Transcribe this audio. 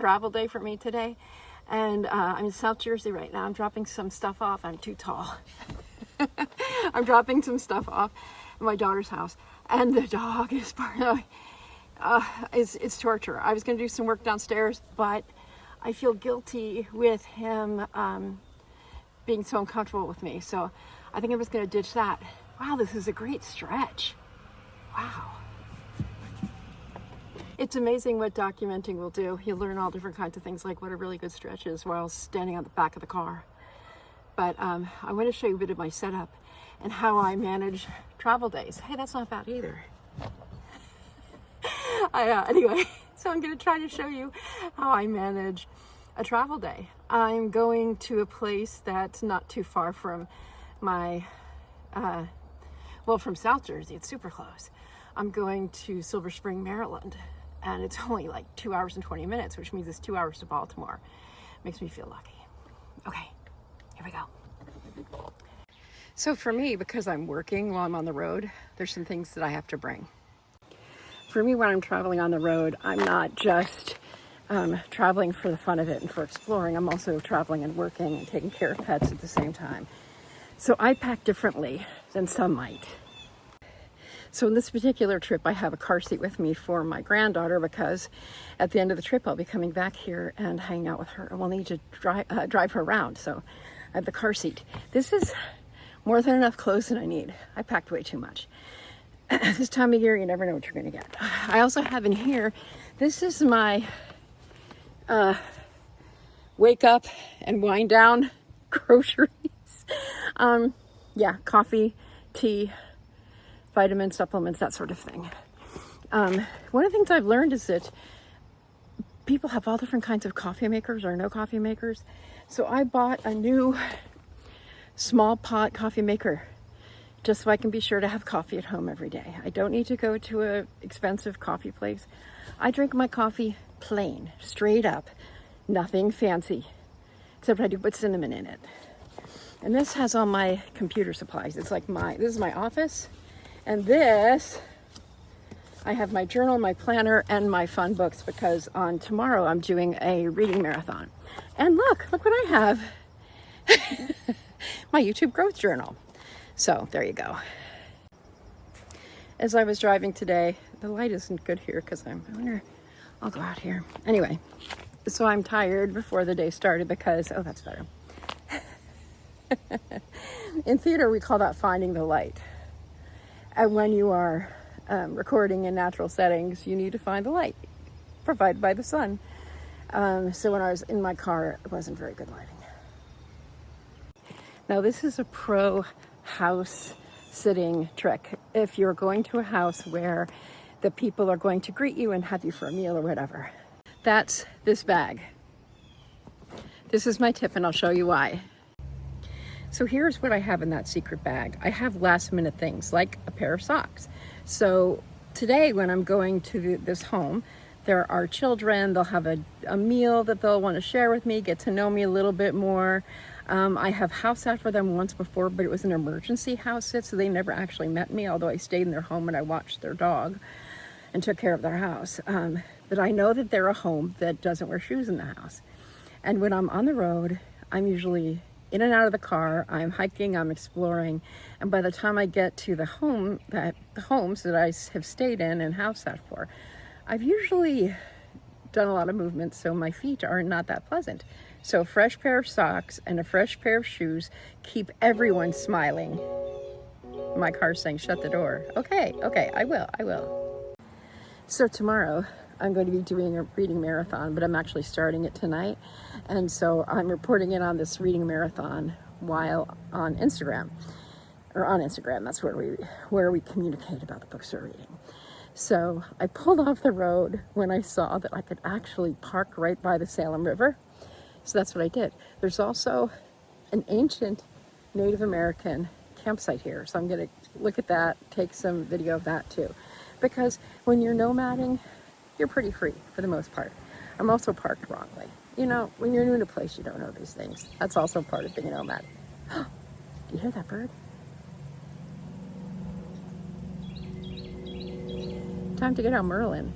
Travel day for me today, and I'm in South Jersey right now. I'm dropping some stuff off. I'm too tall. I'm dropping some stuff off at my daughter's house, and the dog is part of it's torture. I was going to do some work downstairs, but I feel guilty with him being so uncomfortable with me, so I think I'm just going to ditch that. Wow, this is a great stretch. Wow. It's amazing what documenting will do. You learn all different kinds of things, like what a really good stretch is while standing on the back of the car. But I want to show you a bit of my setup and how I manage travel days. Hey, that's not bad either. Anyway, so I'm going to try to show you how I manage a travel day. I'm going to a place that's not too far from my, from South Jersey. It's super close. I'm going to Silver Spring, Maryland. And it's only like 2 hours and 20 minutes, which means it's 2 hours to Baltimore. Makes me feel lucky. Okay, here we go. So for me, because I'm working while I'm on the road, there's some things that I have to bring. For me, when I'm traveling on the road, I'm not just traveling for the fun of it and for exploring. I'm also traveling and working and taking care of pets at the same time. So I pack differently than some might. So in this particular trip, I have a car seat with me for my granddaughter, because at the end of the trip, I'll be coming back here and hanging out with her. And we'll need to drive her around. So I have the car seat. This is more than enough clothes that I need. I packed way too much. This time of year, you never know what you're going to get. I also have in here, this is my wake up and wind down groceries. Coffee, tea, vitamins, supplements, that sort of thing. One of the things I've learned is that people have all different kinds of coffee makers or no coffee makers. So I bought a new small pot coffee maker just so I can be sure to have coffee at home every day. I don't need to go to an expensive coffee place. I drink my coffee plain, straight up, nothing fancy, except I do put cinnamon in it. And this has all my computer supplies. It's like this is my office. And this, I have my journal, my planner, and my fun books, because on tomorrow I'm doing a reading marathon. And look what I have. My YouTube growth journal. So there you go. As I was driving today, the light isn't good here because I'll go out here. Anyway, so I'm tired before the day started because, that's better. In theater, we call that finding the light. And when you are recording in natural settings, you need to find the light provided by the sun. So when I was in my car, it wasn't very good lighting. Now, this is a pro house sitting trick. If you're going to a house where the people are going to greet you and have you for a meal or whatever, that's this bag. This is my tip, and I'll show you why. So here's what I have in that secret bag. I have last minute things like a pair of socks. So today when I'm going to this home, there are children, they'll have a meal that they'll want to share with me, get to know me a little bit more. I have house sat for them once before, but it was an emergency house sit, so they never actually met me, although I stayed in their home and I watched their dog and took care of their house. But I know that they're a home that doesn't wear shoes in the house. And when I'm on the road, I'm usually in and out of the car, I'm hiking, I'm exploring, and by the time I get to the homes that I have stayed in and house sat for, I've usually done a lot of movement, so my feet are not that pleasant. So a fresh pair of socks and a fresh pair of shoes keep everyone smiling. My car's saying, shut the door. Okay, I will. So tomorrow, I'm going to be doing a reading marathon, but I'm actually starting it tonight. And so I'm reporting in on this reading marathon while on Instagram. That's where we communicate about the books we're reading. So I pulled off the road when I saw that I could actually park right by the Salem River. So that's what I did. There's also an ancient Native American campsite here. So I'm going to look at that, take some video of that too. Because when you're nomading, you're pretty free for the most part. I'm also parked wrongly. You know, when you're new in a place, you don't know these things. That's also part of being a nomad. Do you hear that bird? Time to get out Merlin.